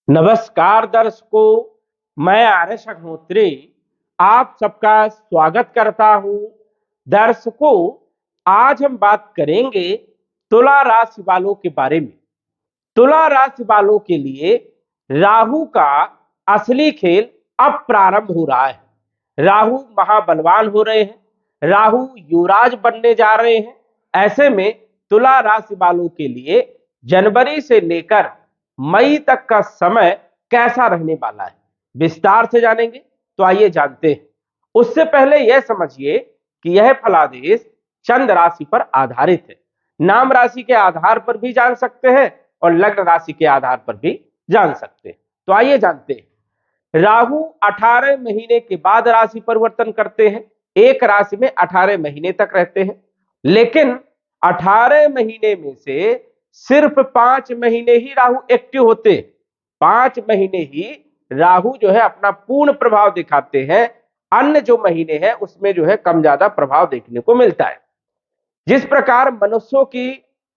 नमस्कार दर्शकों, मैं आर्यश अग्निहोत्री आप सबका स्वागत करता हूं। दर्शकों, आज हम बात करेंगे तुला राशि वालों के बारे में। तुला राशि वालों के लिए राहु का असली खेल अब प्रारंभ हो रहा है। राहु महाबलवान हो रहे हैं, राहु युवराज बनने जा रहे हैं। ऐसे में तुला राशि वालों के लिए जनवरी से लेकर मई तक का समय कैसा रहने वाला है, विस्तार से जानेंगे। तो आइए जानते हैं। उससे पहले यह समझिए कि यह फलादेश चंद्र राशि पर आधारित है। नाम राशि के आधार पर भी जान सकते हैं और लग्न राशि के आधार पर भी जान सकते हैं। तो आइए जानते हैं। राहु 18 महीने के बाद राशि परिवर्तन करते हैं। एक राशि में 18 महीने तक रहते हैं, लेकिन 18 महीने में से सिर्फ 5 महीने ही राहु एक्टिव होते। 5 महीने ही राहु जो है अपना पूर्ण प्रभाव दिखाते हैं। अन्य जो महीने हैं उसमें जो है कम ज्यादा प्रभाव देखने को मिलता है। जिस प्रकार मनुष्यों की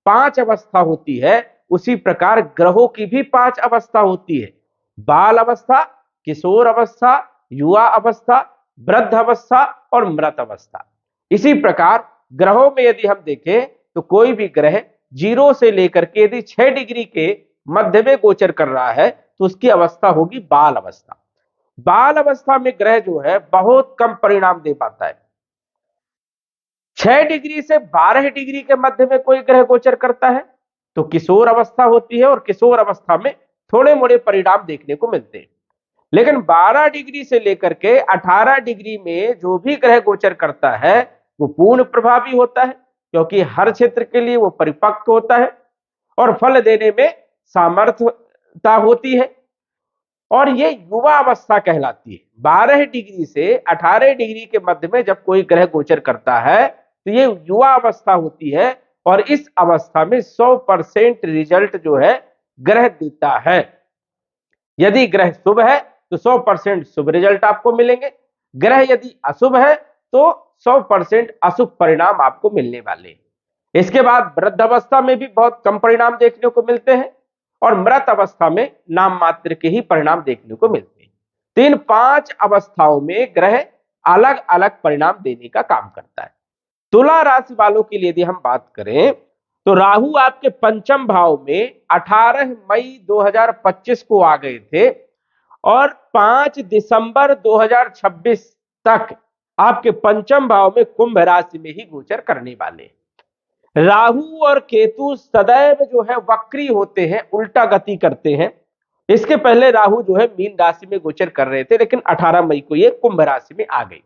5 अवस्था होती है, उसी प्रकार ग्रहों की भी 5 अवस्था होती है। बाल अवस्था, किशोर अवस्था, युवा अवस्था, वृद्ध अवस्था और मृत अवस्था। इसी प्रकार ग्रहों में यदि हम देखें तो कोई भी ग्रह 0 से लेकर के यदि 6 डिग्री के मध्य में गोचर कर रहा है तो उसकी अवस्था होगी बाल अवस्था। बाल अवस्था में ग्रह जो है बहुत कम परिणाम दे पाता है। 6 डिग्री से 12 डिग्री के मध्य में कोई ग्रह गोचर करता है तो किशोर अवस्था होती है और किशोर अवस्था में थोड़े मोड़े परिणाम देखने को मिलते हैं। लेकिन 12 डिग्री से लेकर के 18 डिग्री में जो भी ग्रह गोचर करता है वो पूर्ण प्रभावी होता है, क्योंकि हर क्षेत्र के लिए वो परिपक्व होता है और फल देने में सामर्थ्यता होती है। और ये युवा अवस्था कहलाती है। 12 डिग्री से 18 डिग्री के मध्य में जब कोई ग्रह गोचर करता है तो ये युवा अवस्था होती है और इस अवस्था में 100% रिजल्ट जो है ग्रह देता है। यदि ग्रह शुभ है तो 100% शुभ रिजल्ट आपको मिलेंगे। ग्रह यदि अशुभ है तो 100% अशुभ परिणाम आपको मिलने वाले। इसके बाद वृद्ध अवस्था में भी बहुत कम परिणाम देखने को मिलते हैं और मृत अवस्था में नाम मात्र के ही परिणाम देखने को मिलते हैं। तो इन 5 अवस्थाओं में ग्रह अलग अलग परिणाम देने का काम करता है। तुला राशि वालों के लिए यदि हम बात करें तो राहु आपके पंचम भाव में 18 मई 2025 को आ गए थे और 5 दिसंबर 2026 तक आपके पंचम भाव में कुंभ राशि में ही गोचर करने वाले। राहु और केतु सदैव जो है वक्री होते हैं, उल्टा गति करते हैं। इसके पहले राहु जो है मीन राशि में गोचर कर रहे थे, लेकिन 18 मई को ये कुंभ राशि में आ गई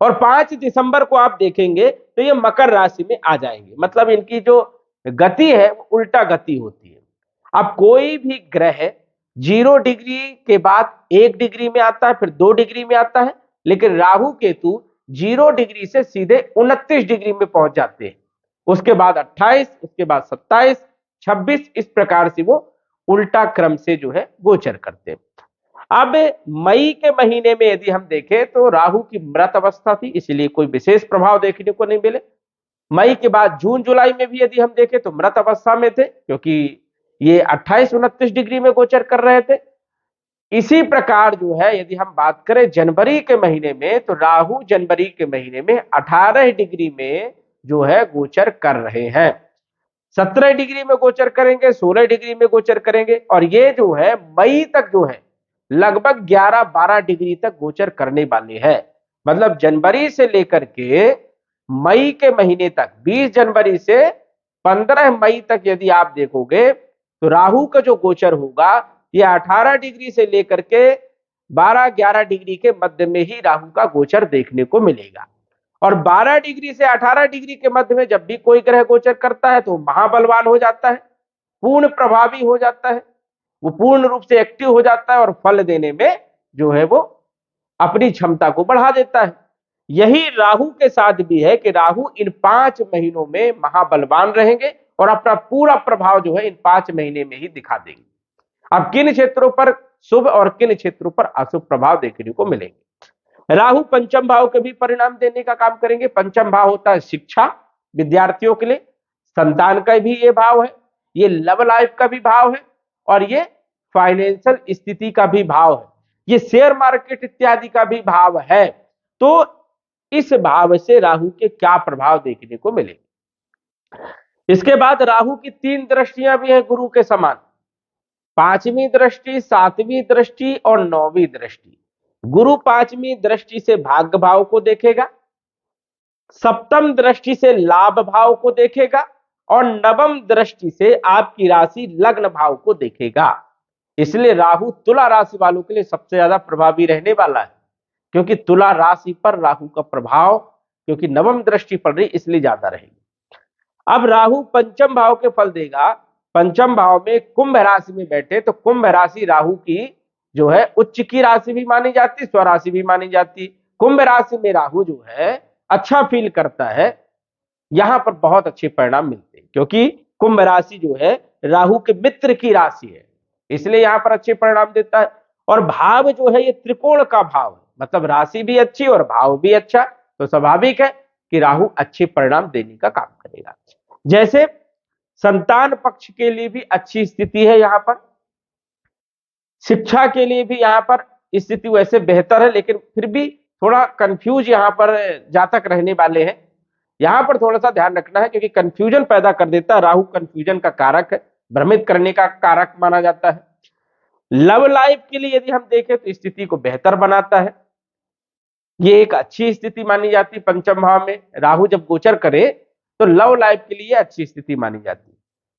और 5 दिसंबर को आप देखेंगे तो ये मकर राशि में आ जाएंगे। मतलब इनकी जो गति है वो उल्टा गति होती है। अब कोई भी ग्रह 0 डिग्री के बाद 1 डिग्री में आता है, फिर 2 डिग्री में आता है, लेकिन राहु केतु 0 डिग्री से सीधे 29 डिग्री में पहुंच जाते हैं। उसके बाद 28, उसके बाद 27, 26, इस प्रकार से वो उल्टा क्रम से जो है गोचर करते हैं। अब मई के महीने में यदि हम देखें तो राहु की मृत अवस्था थी, इसलिए कोई विशेष प्रभाव देखने को नहीं मिले। मई के बाद जून जुलाई में भी यदि हम देखें तो मृत अवस्था में थे, क्योंकि ये 28-29 डिग्री में गोचर कर रहे थे। इसी प्रकार जो है यदि हम बात करें जनवरी के महीने में तो राहु जनवरी के महीने में 18 डिग्री में जो है गोचर कर रहे हैं। 17 डिग्री में गोचर करेंगे, 16 डिग्री में गोचर करेंगे और ये जो है मई तक जो है लगभग 11-12 डिग्री तक गोचर करने वाले हैं। मतलब जनवरी से लेकर के मई के महीने तक, 20 जनवरी से 15 मई तक यदि आप देखोगे तो राहु का जो गोचर होगा ये 18 डिग्री से लेकर के 12-11 डिग्री के मध्य में ही राहु का गोचर देखने को मिलेगा। और 12 डिग्री से 18 डिग्री के मध्य में जब भी कोई ग्रह गोचर करता है तो महाबलवान हो जाता है, पूर्ण प्रभावी हो जाता है, वो पूर्ण रूप से एक्टिव हो जाता है और फल देने में जो है वो अपनी क्षमता को बढ़ा देता है। यही राहु के साथ भी है कि राहु इन 5 महीनों में महाबलवान रहेंगे और अपना पूरा प्रभाव जो है इन 5 महीने में ही दिखा देंगे। अब किन क्षेत्रों पर शुभ और किन क्षेत्रों पर अशुभ प्रभाव देखने को मिलेंगे। राहु पंचम भाव के भी परिणाम देने का काम करेंगे। पंचम भाव होता है शिक्षा, विद्यार्थियों के लिए संतान का भी ये भाव है, ये लव लाइफ का भी भाव है और ये फाइनेंशियल स्थिति का भी भाव है, ये शेयर मार्केट इत्यादि का भी भाव है। तो इस भाव से राहु के क्या प्रभाव देखने को मिलेंगे। इसके बाद राहु की 3 दृष्टियां भी है गुरु के समान, 5वीं दृष्टि, 7वीं दृष्टि और 9वीं दृष्टि। गुरु 5वीं दृष्टि से भाग्य भाव को देखेगा, 7म दृष्टि से लाभ भाव को देखेगा और 9म दृष्टि से आपकी राशि लग्न भाव को देखेगा। इसलिए राहु तुला राशि वालों के लिए सबसे ज्यादा प्रभावी रहने वाला है, क्योंकि तुला राशि पर राहु का प्रभाव, क्योंकि 9म दृष्टि पड़ रही इसलिए ज्यादा रहेगी। अब राहु 5म भाव के फल देगा। 5म भाव में कुंभ राशि में बैठे तो कुंभ राशि राहु की जो है उच्च की राशि भी मानी जाती, स्वराशि भी मानी जाती। कुंभ राशि में राहु जो है अच्छा फील करता है, यहां पर बहुत अच्छे परिणाम मिलते हैं, क्योंकि कुंभ राशि जो है राहु के मित्र की राशि है, इसलिए यहां पर अच्छे परिणाम देता है। और भाव जो है ये त्रिकोण का भाव है, मतलब राशि भी अच्छी और भाव भी अच्छा, तो स्वाभाविक है कि राहु अच्छे परिणाम देने का काम करेगा। जैसे संतान पक्ष के लिए भी अच्छी स्थिति है, यहां पर शिक्षा के लिए भी यहां पर स्थिति वैसे बेहतर है, लेकिन फिर भी थोड़ा कंफ्यूज यहां पर जातक रहने वाले हैं। यहां पर थोड़ा सा ध्यान रखना है, क्योंकि कंफ्यूजन पैदा कर देता है। राहु कंफ्यूजन का कारक है, भ्रमित करने का कारक माना जाता है। लव लाइफ के लिए यदि हम देखें तो स्थिति को बेहतर बनाता है, ये एक अच्छी स्थिति मानी जाती है। 5म भाव में राहु जब गोचर करे तो लव लाइफ के लिए अच्छी स्थिति मानी जाती है।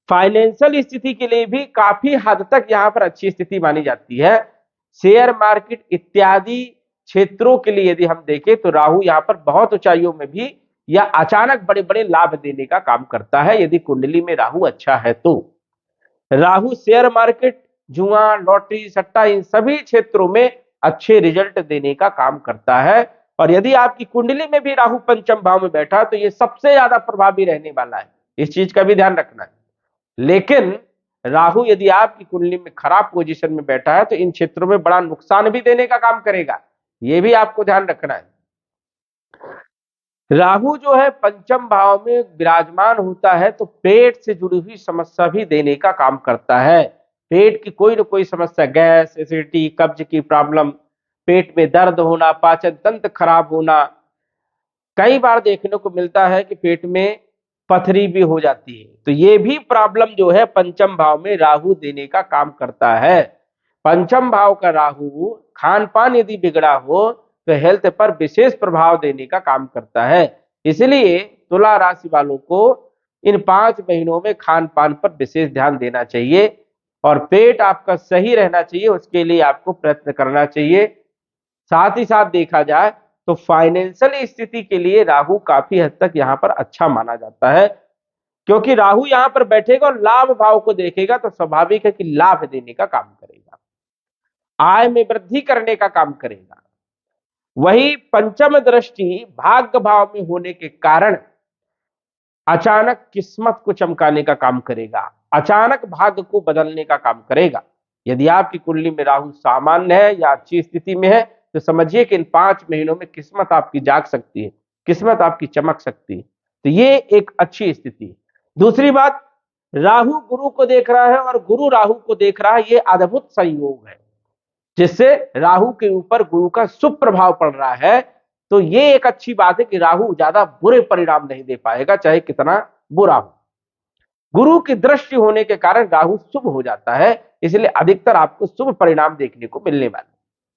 फाइनेंशियल स्थिति के लिए भी काफी हद तक यहां पर अच्छी स्थिति मानी जाती है। शेयर मार्केट इत्यादि क्षेत्रों के लिए यदि हम देखें तो राहु यहां पर बहुत ऊंचाइयों में भी या अचानक बड़े बड़े लाभ देने का काम करता है, यदि कुंडली में राहु अच्छा है तो। राहु शेयर मार्केट, जुआ, लॉटरी, सट्टा, इन सभी क्षेत्रों में अच्छे रिजल्ट देने का काम करता है। और यदि आपकी कुंडली में भी राहु 5म भाव में बैठा तो ये सबसे ज्यादा प्रभावी रहने वाला है, इस चीज का भी ध्यान रखना है। लेकिन राहु यदि आपकी कुंडली में खराब पोजीशन में बैठा है तो इन क्षेत्रों में बड़ा नुकसान भी देने का काम करेगा, यह भी आपको ध्यान रखना है। राहु जो है 5म भाव में विराजमान होता है तो पेट से जुड़ी हुई समस्या भी देने का काम करता है। पेट की कोई ना कोई समस्या, गैस, एसिडिटी, कब्ज की प्रॉब्लम, पेट में दर्द होना, पाचन तंत्र खराब होना, कई बार देखने को मिलता है कि पेट में पथरी भी हो जाती है, तो ये भी प्रॉब्लम जो है 5म भाव में राहु देने का काम करता है। 5म भाव का राहु खान पान यदि बिगड़ा हो तो हेल्थ पर विशेष प्रभाव देने का काम करता है। इसलिए तुला राशि वालों को इन 5 महीनों में खान पान पर विशेष ध्यान देना चाहिए और पेट आपका सही रहना चाहिए, उसके लिए आपको प्रयत्न करना चाहिए। साथ ही साथ देखा जाए तो फाइनेंशियल स्थिति के लिए राहु काफी हद तक यहां पर अच्छा माना जाता है, क्योंकि राहु यहां पर बैठेगा और लाभ भाव को देखेगा तो स्वाभाविक है कि लाभ देने का काम करेगा, आय में वृद्धि करने का काम करेगा। वही 5म दृष्टि भाग्य भाव में होने के कारण अचानक किस्मत को चमकाने का काम करेगा, अचानक भाग्य को बदलने का काम करेगा। यदि आपकी कुंडली में राहु सामान्य है या अच्छी स्थिति में है तो समझिए कि इन 5 महीनों में किस्मत आपकी जाग सकती है, किस्मत आपकी चमक सकती है, तो ये एक अच्छी स्थिति है। दूसरी बात, राहु गुरु को देख रहा है और गुरु राहु को देख रहा है, ये अद्भुत संयोग है, जिससे राहु के ऊपर गुरु का शुभ प्रभाव पड़ रहा है। तो ये एक अच्छी बात है कि राहु ज्यादा बुरे परिणाम नहीं दे पाएगा, चाहे कितना बुरा हो। गुरु की दृष्टि होने के कारण राहु शुभ हो जाता है, इसलिए अधिकतर आपको शुभ परिणाम देखने को मिलने वाले।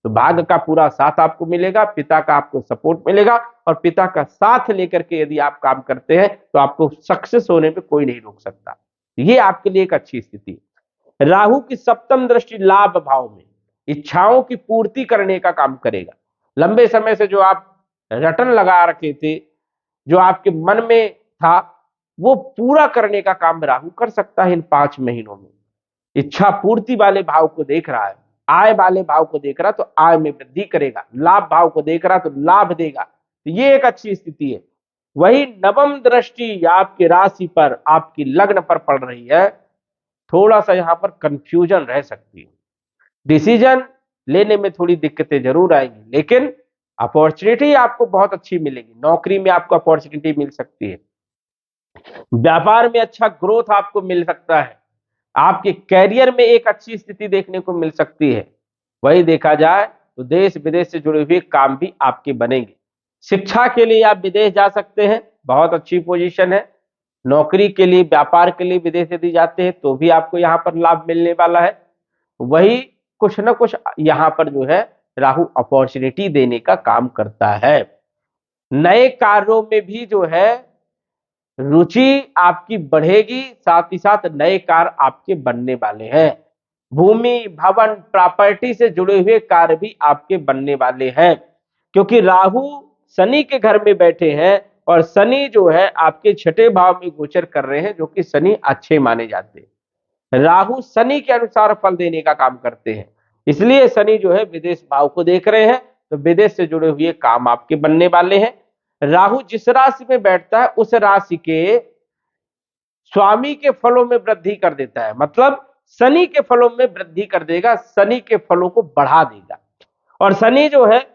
तो भाग्य का पूरा साथ आपको मिलेगा, पिता का आपको सपोर्ट मिलेगा और पिता का साथ लेकर के यदि आप काम करते हैं तो आपको सक्सेस होने में कोई नहीं रोक सकता। ये आपके लिए एक अच्छी स्थिति है। राहु की 7म दृष्टि लाभ भाव में इच्छाओं की पूर्ति करने का काम करेगा। लंबे समय से जो आप रटन लगा रखे थे, जो आपके मन में था, वो पूरा करने का काम राहु कर सकता है इन 5 महीनों में। इच्छा पूर्ति वाले भाव को देख रहा है, आय वाले भाव को देख रहा तो आय में वृद्धि करेगा, लाभ भाव को देख रहा तो लाभ देगा, तो ये एक अच्छी स्थिति है। वही 9म दृष्टि आपकी राशि पर, आपकी लग्न पर पड़ रही है, थोड़ा सा यहां पर कंफ्यूजन रह सकती है, डिसीजन लेने में थोड़ी दिक्कतें जरूर आएंगी, लेकिन अपॉर्चुनिटी आपको बहुत अच्छी मिलेगी। नौकरी में आपको अपॉर्चुनिटी मिल सकती है, व्यापार में अच्छा ग्रोथ आपको मिल सकता है, आपके कैरियर में एक अच्छी स्थिति देखने को मिल सकती है। वही देखा जाए तो देश विदेश से जुड़े हुए काम भी आपके बनेंगे। शिक्षा के लिए आप विदेश जा सकते हैं, बहुत अच्छी पोजीशन है। नौकरी के लिए, व्यापार के लिए विदेश यदि जाते हैं तो भी आपको यहाँ पर लाभ मिलने वाला है। वही कुछ ना कुछ यहाँ पर जो है राहु अपॉर्चुनिटी देने का काम करता है। नए कार्यों में भी जो है रुचि आपकी बढ़ेगी, साथ ही साथ नए कार्य आपके बनने वाले हैं। भूमि, भवन, प्रॉपर्टी से जुड़े हुए कार्य भी आपके बनने वाले हैं, क्योंकि राहु शनि के घर में बैठे हैं और शनि जो है आपके छठे भाव में गोचर कर रहे हैं, जो कि शनि अच्छे माने जाते हैं। राहु शनि के अनुसार फल देने का काम करते हैं, इसलिए शनि जो है विदेश भाव को देख रहे हैं, तो विदेश से जुड़े हुए काम आपके बनने वाले हैं। राहु जिस राशि में बैठता है उस राशि के स्वामी के फलों में वृद्धि कर देता है, मतलब शनि के फलों में वृद्धि कर देगा, शनि के फलों को बढ़ा देगा। और शनि जो है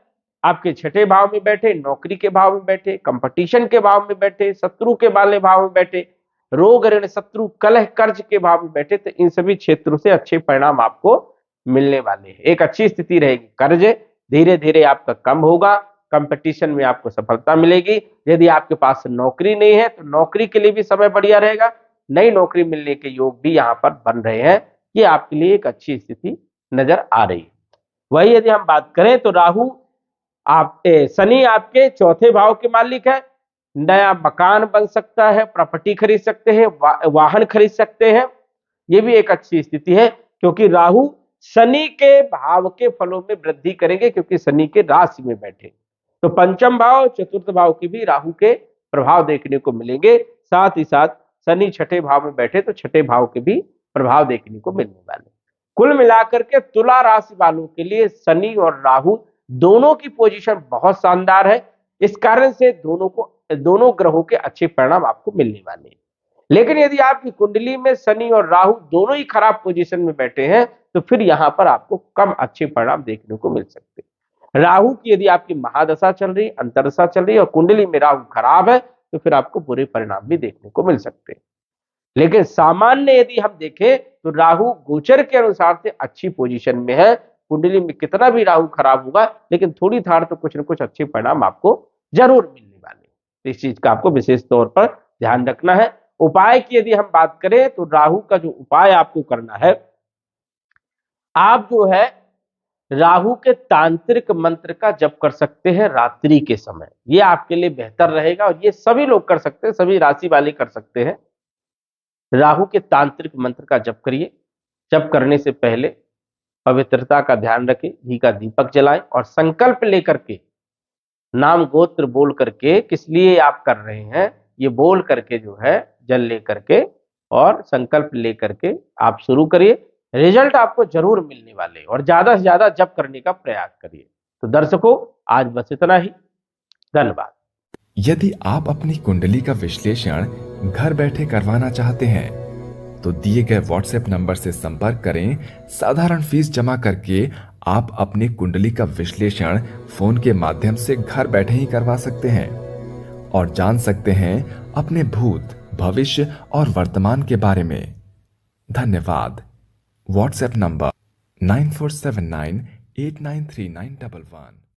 आपके छठे भाव में बैठे, नौकरी के भाव में बैठे, कंपटीशन के भाव में बैठे, शत्रु के वाले भाव में बैठे, रोग ऋण शत्रु कलह कर्ज के भाव में बैठे, तो इन सभी क्षेत्रों से अच्छे परिणाम आपको मिलने वाले हैं। एक अच्छी स्थिति रहेगी। कर्ज धीरे धीरे आपका कम होगा, कंपटीशन में आपको सफलता मिलेगी। यदि आपके पास नौकरी नहीं है तो नौकरी के लिए भी समय बढ़िया रहेगा, नई नौकरी मिलने के योग भी यहाँ पर बन रहे हैं। ये आपके लिए एक अच्छी स्थिति नजर आ रही है। वही यदि हम बात करें तो राहु शनि आपके चौथे भाव के मालिक है। नया मकान बन सकता है, प्रॉपर्टी खरीद सकते हैं, वाहन खरीद सकते हैं। ये भी एक अच्छी स्थिति है, क्योंकि राहु शनि के भाव के फलों में वृद्धि करेंगे, क्योंकि शनि के राशि में बैठे। तो पंचम भाव, चतुर्थ भाव के भी राहु के प्रभाव देखने को मिलेंगे। साथ ही साथ शनि छठे भाव में बैठे तो छठे भाव के भी प्रभाव देखने को मिलने वाले। कुल मिलाकर के तुला राशि वालों के लिए शनि और राहु दोनों की पोजीशन बहुत शानदार है। इस कारण से दोनों ग्रहों के अच्छे परिणाम आपको मिलने वाले हैं। लेकिन यदि आपकी कुंडली में शनि और राहु दोनों ही खराब पोजीशन में बैठे हैं तो फिर यहां पर आपको कम अच्छे परिणाम देखने को मिल सकते हैं। राहु की यदि आपकी महादशा चल रही, अंतरदशा चल रही और कुंडली में राहु खराब है तो फिर आपको बुरे परिणाम भी देखने को मिल सकते हैं। लेकिन सामान्य यदि हम देखें तो राहु गोचर के अनुसार से अच्छी पोजीशन में है। कुंडली में कितना भी राहु खराब होगा, लेकिन थोड़ी थाड़ तो कुछ न कुछ अच्छे परिणाम आपको जरूर मिलने वाले। तो इस चीज का आपको विशेष तौर पर ध्यान रखना है। उपाय की यदि हम बात करें तो राहु का जो उपाय आपको करना है, आप जो है राहु के तांत्रिक मंत्र का जप कर सकते हैं रात्रि के समय। ये आपके लिए बेहतर रहेगा और ये सभी लोग कर सकते हैं, सभी राशि वाले कर सकते हैं। राहु के तांत्रिक मंत्र का जप करिए। जप करने से पहले पवित्रता का ध्यान रखें, घी का दीपक जलाएं और संकल्प लेकर के, नाम गोत्र बोल करके, किस लिए आप कर रहे हैं ये बोल करके जो है जल लेकर के और संकल्प लेकर के आप शुरू करिए। रिजल्ट आपको जरूर मिलने वाले और ज्यादा से ज्यादा जप करने का प्रयास करिए। तो दर्शकों, आज बस इतना ही। धन्यवाद। यदि आप अपनी कुंडली का विश्लेषण घर बैठे करवाना चाहते हैं तो दिए गए व्हाट्सएप नंबर से संपर्क करें। साधारण फीस जमा करके आप अपनी कुंडली का विश्लेषण फोन के माध्यम से घर बैठे ही करवा सकते हैं और जान सकते हैं अपने भूत, भविष्य और वर्तमान के बारे में। धन्यवाद। WhatsApp number 9479893911।